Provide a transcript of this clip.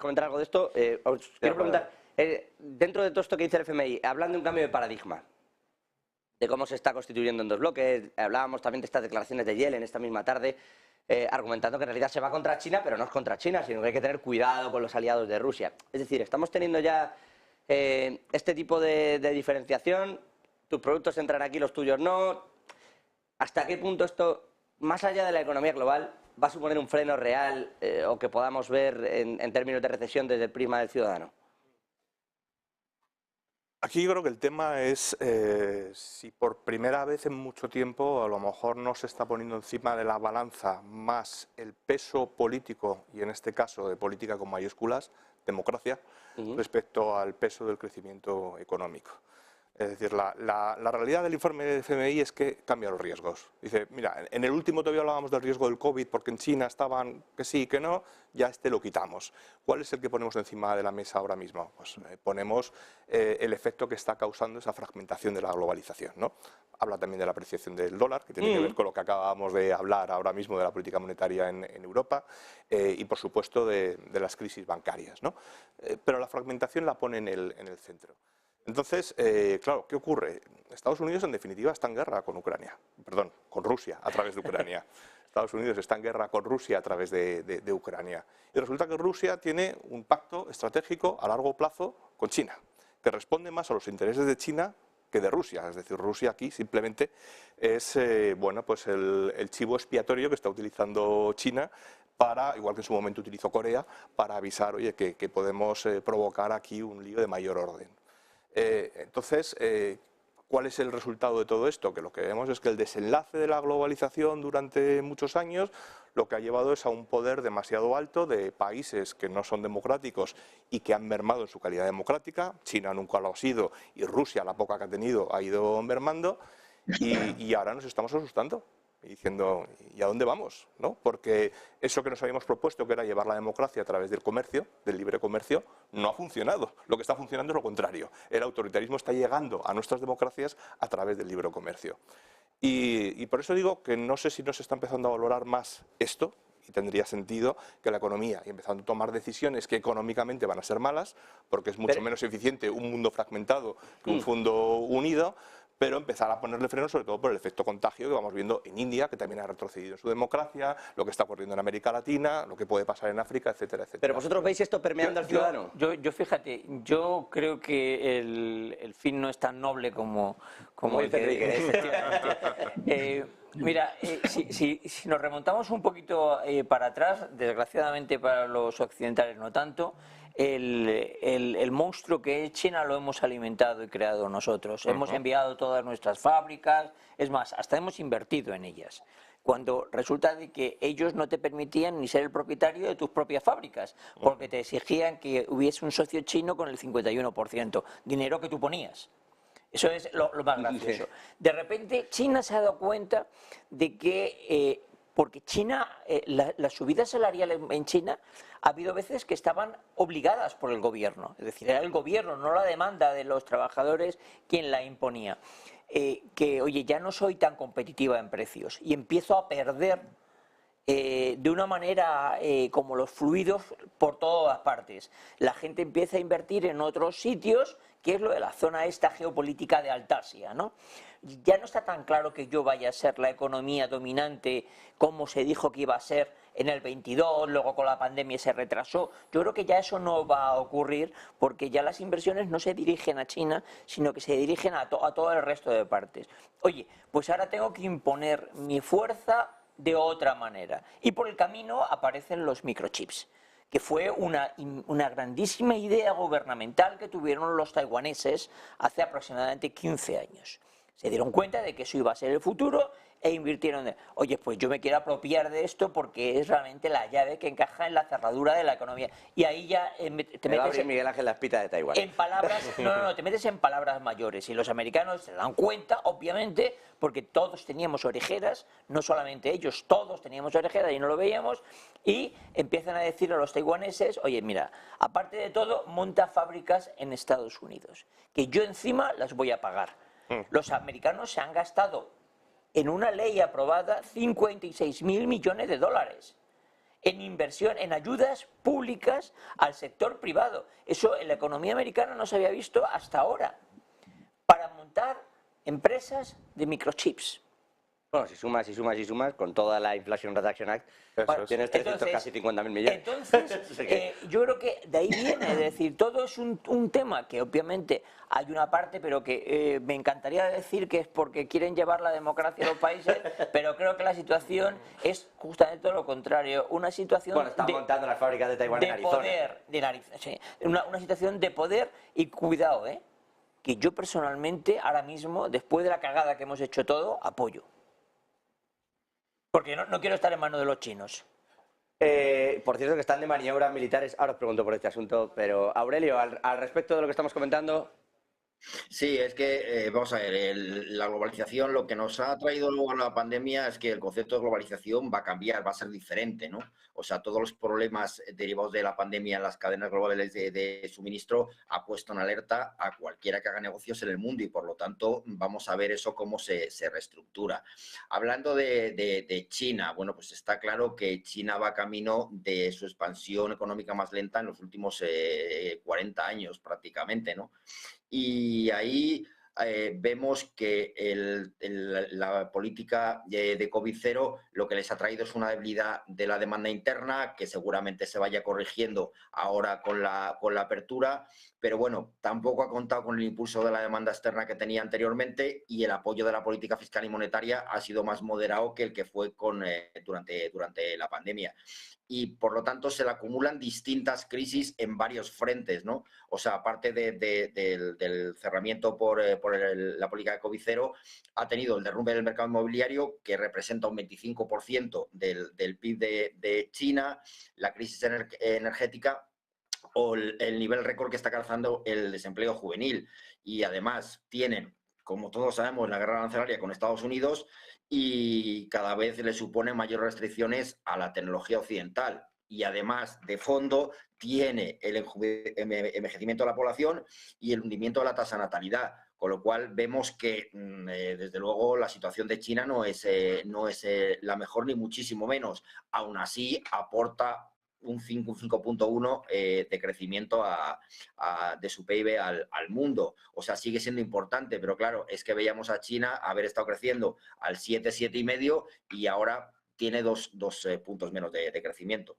comentar algo de esto. Os quiero preguntar, dentro de todo esto que dice el FMI, hablando de un cambio de paradigma, de cómo se está constituyendo en dos bloques, hablábamos también de estas declaraciones de Yellen esta misma tarde, argumentando que en realidad se va contra China, pero no es contra China, sino que hay que tener cuidado con los aliados de Rusia. Es decir, estamos teniendo ya este tipo de diferenciación, tus productos entran aquí, los tuyos no. ¿Hasta qué punto esto, más allá de la economía global, va a suponer un freno real o que podamos ver en términos de recesión desde el prisma del ciudadano? Aquí yo creo que el tema es si por primera vez en mucho tiempo a lo mejor no se está poniendo encima de la balanza más el peso político, y en este caso de política con mayúsculas, democracia, respecto al peso del crecimiento económico. Es decir, la realidad del informe del FMI es que cambia los riesgos. Dice, mira, en el último todavía hablábamos del riesgo del COVID porque en China estaban que sí, que no, ya este lo quitamos. ¿Cuál es el que ponemos encima de la mesa ahora mismo? Pues ponemos el efecto que está causando esa fragmentación de la globalización, ¿no? Habla también de la apreciación del dólar, que tiene que ver con lo que acabamos de hablar ahora mismo de la política monetaria en Europa y, por supuesto, de las crisis bancarias, ¿no? Pero la fragmentación la pone en el centro. Entonces, claro, ¿qué ocurre? Estados Unidos, en definitiva, está en guerra con Ucrania, perdón, con Rusia a través de Ucrania. Estados Unidos está en guerra con Rusia a través de Ucrania. Y resulta que Rusia tiene un pacto estratégico a largo plazo con China, que responde más a los intereses de China que de Rusia. Es decir, Rusia aquí simplemente es bueno, pues el chivo expiatorio que está utilizando China para, igual que en su momento utilizó Corea, para avisar, oye, que podemos provocar aquí un lío de mayor orden. Entonces, ¿cuál es el resultado de todo esto? Que lo que vemos es que el desenlace de la globalización durante muchos años lo que ha llevado es a un poder demasiado alto de países que no son democráticos y que han mermado en su calidad democrática. China nunca lo ha sido y Rusia, la poca que ha tenido, ha ido mermando y ahora nos estamos asustando. Y diciendo, ¿y a dónde vamos? ¿No? Porque eso que nos habíamos propuesto, que era llevar la democracia a través del comercio, del libre comercio, no ha funcionado. Lo que está funcionando es lo contrario. El autoritarismo está llegando a nuestras democracias a través del libre comercio. Y por eso digo que no sé si no se está empezando a valorar más esto, y tendría sentido que la economía, y empezando a tomar decisiones que económicamente van a ser malas, porque es mucho menos eficiente un mundo fragmentado que un mundo unido, pero empezar a ponerle freno sobre todo por el efecto contagio que vamos viendo en India, que también ha retrocedido en su democracia, lo que está ocurriendo en América Latina, lo que puede pasar en África, etcétera, etcétera. ¿Pero vosotros veis esto permeando al ciudadano? Yo fíjate, yo creo que el fin no es tan noble como el que efectivamente. Mira, si nos remontamos un poquito para atrás, desgraciadamente para los occidentales no tanto, el monstruo que es China lo hemos alimentado y creado nosotros. Hemos enviado todas nuestras fábricas, es más, hasta hemos invertido en ellas. Cuando resulta de que ellos no te permitían ni ser el propietario de tus propias fábricas, porque te exigían que hubiese un socio chino con el 51%, dinero que tú ponías. Eso es lo más gracioso. De repente China se ha dado cuenta de que, porque China, las subidas salariales en China, ha habido veces que estaban obligadas por el gobierno, es decir, era el gobierno, no la demanda de los trabajadores quien la imponía. Que, oye, ya no soy tan competitiva en precios y empiezo a perder de una manera como los fluidos por todas partes. La gente empieza a invertir en otros sitios, que es lo de la zona esta geopolítica de Altasia, ¿no? Ya no está tan claro que yo vaya a ser la economía dominante como se dijo que iba a ser en el 22, luego con la pandemia se retrasó. Yo creo que ya eso no va a ocurrir porque ya las inversiones no se dirigen a China, sino que se dirigen a todo el resto de partes. Oye, pues ahora tengo que imponer mi fuerza de otra manera. Y por el camino aparecen los microchips, que fue una grandísima idea gubernamental que tuvieron los taiwaneses hace aproximadamente 15 años. Se dieron cuenta de que eso iba a ser el futuro e invirtieron. Oye, pues yo me quiero apropiar de esto porque es realmente la llave que encaja en la cerradura de la economía. Y ahí ya te metes en Miguel Ángel Laspita de Taiwán. En palabras, no, te metes en palabras mayores. Y los americanos se dan cuenta, obviamente, porque todos teníamos orejeras, no solamente ellos, todos teníamos orejeras y no lo veíamos, y empiezan a decir a los taiwaneses, oye, mira, aparte de todo, monta fábricas en Estados Unidos, que yo encima las voy a pagar. Los americanos se han gastado en una ley aprobada 56.000 millones de dólares. en inversión, en ayudas públicas al sector privado. Eso en la economía americana no se había visto hasta ahora, para montar empresas de microchips. Bueno, si sumas, con toda la Inflation Reduction Act, Eso es. tienes 300, casi 50.000 millones. Entonces, yo creo que de ahí viene, es decir, todo es un tema que obviamente hay una parte, pero que me encantaría decir que es porque quieren llevar la democracia a los países, pero creo que la situación es justamente todo lo contrario, una situación Bueno, están montando las fábricas de Taiwán en Arizona. Una situación de poder y cuidado, que yo personalmente ahora mismo, después de la cagada que hemos hecho todo, apoyo. Porque no quiero estar en manos de los chinos. Por cierto, que están de maniobras militares. Ahora os pregunto por este asunto, pero Aurelio, al respecto de lo que estamos comentando. Sí, es que, vamos a ver, la globalización, lo que nos ha traído luego la pandemia es que el concepto de globalización va a cambiar, va a ser diferente, ¿no? O sea, todos los problemas derivados de la pandemia en las cadenas globales de suministro ha puesto en alerta a cualquiera que haga negocios en el mundo y, por lo tanto, vamos a ver eso cómo se reestructura. Hablando de China, bueno, pues está claro que China va camino de su expansión económica más lenta en los últimos 40 años prácticamente, ¿no? Y ahí vemos que la política de COVID-0 lo que les ha traído es una debilidad de la demanda interna que seguramente se vaya corrigiendo ahora con la apertura, pero bueno, tampoco ha contado con el impulso de la demanda externa que tenía anteriormente y el apoyo de la política fiscal y monetaria ha sido más moderado que el que fue durante la pandemia. Y por lo tanto se le acumulan distintas crisis en varios frentes, ¿no? O sea, aparte del cerramiento por la política de COVID-0, ha tenido el derrumbe del mercado inmobiliario, que representa un 25% del PIB de China, la crisis energética o el nivel récord que está alcanzando el desempleo juvenil. Y además tienen, como todos sabemos, la guerra arancelaria con Estados Unidos y cada vez le supone mayores restricciones a la tecnología occidental. Y además, de fondo, tiene el envejecimiento de la población y el hundimiento de la tasa de natalidad. Con lo cual vemos que, desde luego, la situación de China no es la mejor ni muchísimo menos. Aún así, aporta un 5,1 de crecimiento de su PIB al mundo. O sea, sigue siendo importante, pero claro, es que veíamos a China haber estado creciendo al 7,5 y ahora tiene dos puntos menos de crecimiento.